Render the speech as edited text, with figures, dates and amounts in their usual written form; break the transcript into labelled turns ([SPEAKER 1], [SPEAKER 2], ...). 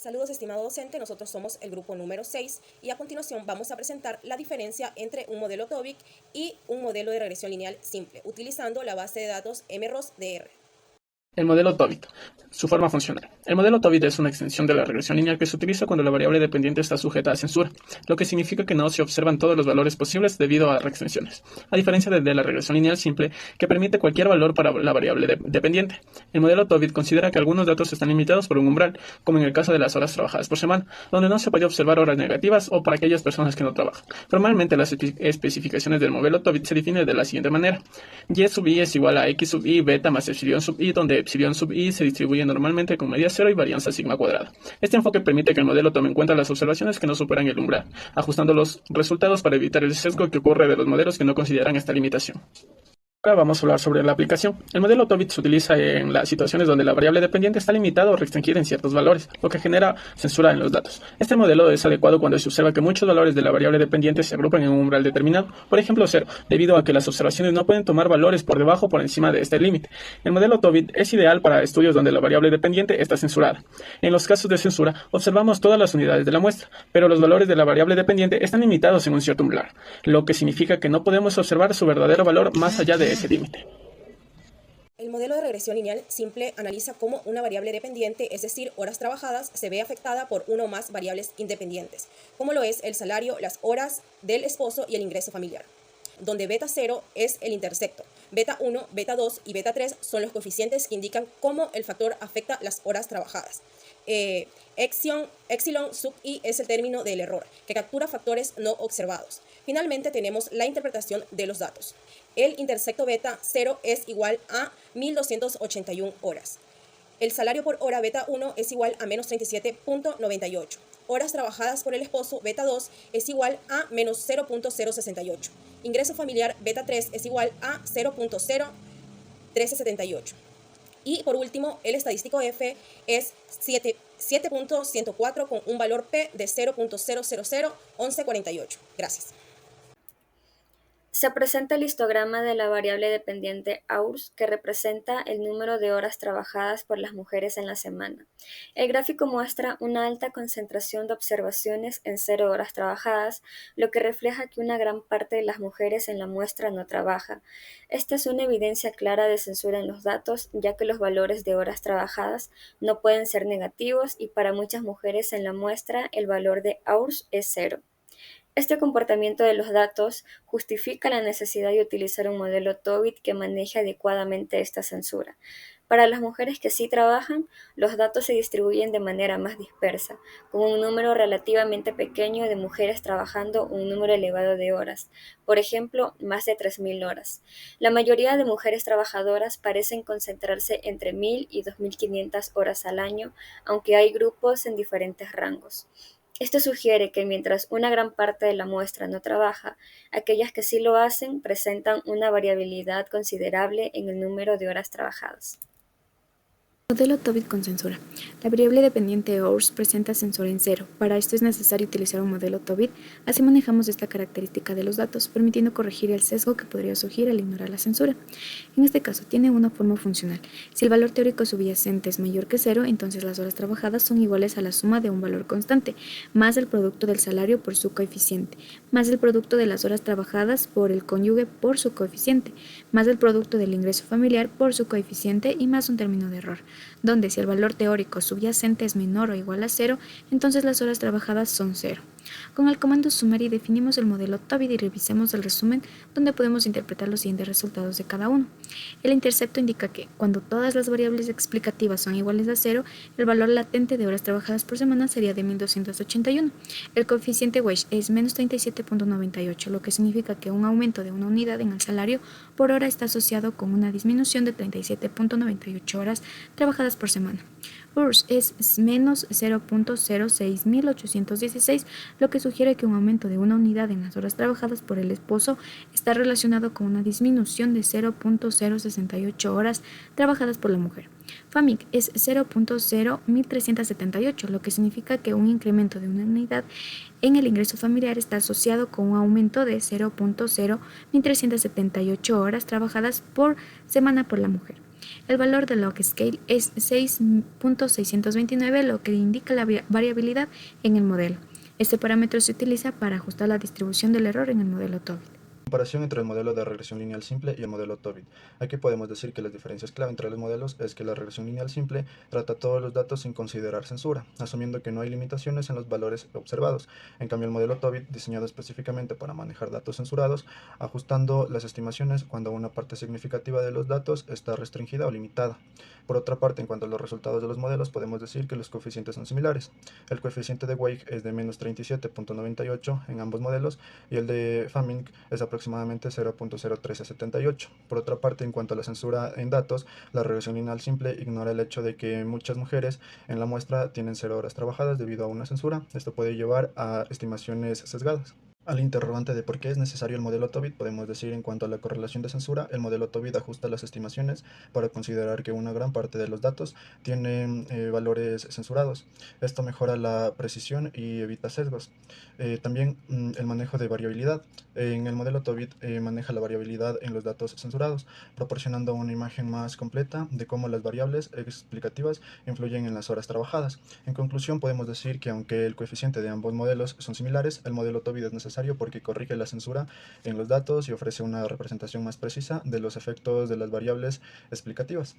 [SPEAKER 1] Saludos, estimado docente, nosotros somos el grupo número 6 y a continuación vamos a presentar la diferencia entre un modelo TOBIC y un modelo de regresión lineal simple, utilizando la base de datos MROS-DR.
[SPEAKER 2] El modelo TOBIT. Su forma funcional. El modelo TOBIT es una extensión de la regresión lineal que se utiliza cuando la variable dependiente está sujeta a censura, lo que significa que no se observan todos los valores posibles debido a reextensiones, a diferencia de la regresión lineal simple, que permite cualquier valor para la variable dependiente. El modelo TOBIT considera que algunos datos están limitados por un umbral, como en el caso de las horas trabajadas por semana, donde no se puede observar horas negativas o para aquellas personas que no trabajan. Formalmente, las especificaciones del modelo TOBIT se definen de la siguiente manera. Y sub i es igual a x sub i beta más epsilon sub i, donde epsilon sub i se distribuye normalmente con medida cero y varianza sigma cuadrada. Este enfoque permite que el modelo tome en cuenta las observaciones que no superan el umbral, ajustando los resultados para evitar el sesgo que ocurre de los modelos que no consideran esta limitación. Ahora vamos a hablar sobre la aplicación. El modelo TOBIT se utiliza en las situaciones donde la variable dependiente está limitada o restringida en ciertos valores, lo que genera censura en los datos. Este modelo es adecuado cuando se observa que muchos valores de la variable dependiente se agrupan en un umbral determinado, por ejemplo 0, debido a que las observaciones no pueden tomar valores por debajo o por encima de este límite. El modelo TOBIT es ideal para estudios donde la variable dependiente está censurada. En los casos de censura, observamos todas las unidades de la muestra, pero los valores de la variable dependiente están limitados en un cierto umbral, lo que significa que no podemos observar su verdadero valor más allá de ese límite.
[SPEAKER 1] El modelo de regresión lineal simple analiza cómo una variable dependiente, es decir, horas trabajadas, se ve afectada por una o más variables independientes, como lo es el salario, las horas del esposo y el ingreso familiar, donde beta 0 es el intersecto, beta 1, beta 2 y beta 3 son los coeficientes que indican cómo el factor afecta las horas trabajadas. Epsilon sub i es el término del error, que captura factores no observados. Finalmente tenemos la interpretación de los datos. El intersecto beta 0 es igual a 1281 horas. El salario por hora beta 1 es igual a menos 37.98. Horas trabajadas por el esposo beta 2 es igual a menos 0.068. Ingreso familiar beta 3 es igual a 0.01378. Y por último, el estadístico F es 7.104 con un valor P de 0.0001148. Gracias.
[SPEAKER 3] Se presenta el histograma de la variable dependiente AURS, que representa el número de horas trabajadas por las mujeres en la semana. El gráfico muestra una alta concentración de observaciones en 0 horas trabajadas, lo que refleja que una gran parte de las mujeres en la muestra no trabaja. Esta es una evidencia clara de censura en los datos, ya que los valores de horas trabajadas no pueden ser negativos y para muchas mujeres en la muestra el valor de AURS es 0. Este comportamiento de los datos justifica la necesidad de utilizar un modelo TOBIT que maneje adecuadamente esta censura. Para las mujeres que sí trabajan, los datos se distribuyen de manera más dispersa, con un número relativamente pequeño de mujeres trabajando un número elevado de horas, por ejemplo, más de 3.000 horas. La mayoría de mujeres trabajadoras parecen concentrarse entre 1.000 y 2.500 horas al año, aunque hay grupos en diferentes rangos. Esto sugiere que mientras una gran parte de la muestra no trabaja, aquellas que sí lo hacen presentan una variabilidad considerable en el número de horas trabajadas.
[SPEAKER 4] Modelo TOBIT con censura. La variable dependiente ORS presenta censura en 0. Para esto es necesario utilizar un modelo TOBIT. Así manejamos esta característica de los datos, permitiendo corregir el sesgo que podría surgir al ignorar la censura. En este caso, tiene una forma funcional. Si el valor teórico subyacente es mayor que 0, entonces las horas trabajadas son iguales a la suma de un valor constante, más el producto del salario por su coeficiente, más el producto de las horas trabajadas por el cónyuge por su coeficiente, más el producto del ingreso familiar por su coeficiente y más un término de error, donde si el valor teórico subyacente es menor o igual a 0, entonces las horas trabajadas son 0. Con el comando summary definimos el modelo TOBIT y revisemos el resumen donde podemos interpretar los siguientes resultados de cada uno. El intercepto indica que, cuando todas las variables explicativas son iguales a 0, el valor latente de horas trabajadas por semana sería de 1281. El coeficiente Weiss es menos 37.98, lo que significa que un aumento de una unidad en el salario por hora está asociado con una disminución de 37.98 horas trabajadas por semana. URSS es menos 0.06816, lo que sugiere que un aumento de una unidad en las horas trabajadas por el esposo está relacionado con una disminución de 0.068 horas trabajadas por la mujer. FAMIC es 0.01378, lo que significa que un incremento de una unidad en el ingreso familiar está asociado con un aumento de 0.01378 horas trabajadas por semana por la mujer. El valor del log scale es 6.629, lo que indica la variabilidad en el modelo. Este parámetro se utiliza para ajustar la distribución del error en el modelo Tobit.
[SPEAKER 5] Comparación entre el modelo de regresión lineal simple y el modelo Tobit. Aquí podemos decir que las diferencias clave entre los modelos es que la regresión lineal simple trata todos los datos sin considerar censura, asumiendo que no hay limitaciones en los valores observados. En cambio, el modelo Tobit, diseñado específicamente para manejar datos censurados, ajustando las estimaciones cuando una parte significativa de los datos está restringida o limitada. Por otra parte, en cuanto a los resultados de los modelos, podemos decir que los coeficientes son similares. El coeficiente de Weig es de menos 37.98 en ambos modelos y el de Fleming es aproximadamente 0.01378. Por otra parte, en cuanto a la censura en datos, la regresión lineal simple ignora el hecho de que muchas mujeres en la muestra tienen 0 horas trabajadas debido a una censura. Esto puede llevar a estimaciones sesgadas. Al interrogante de por qué es necesario el modelo Tobit, podemos decir en cuanto a la correlación de censura, el modelo Tobit ajusta las estimaciones para considerar que una gran parte de los datos tienen valores censurados. Esto mejora la precisión y evita sesgos. También el manejo de variabilidad. En el modelo Tobit maneja la variabilidad en los datos censurados, proporcionando una imagen más completa de cómo las variables explicativas influyen en las horas trabajadas. En conclusión, podemos decir que aunque el coeficiente de ambos modelos son similares, el modelo Tobit es necesario porque corrige la censura en los datos y ofrece una representación más precisa de los efectos de las variables explicativas.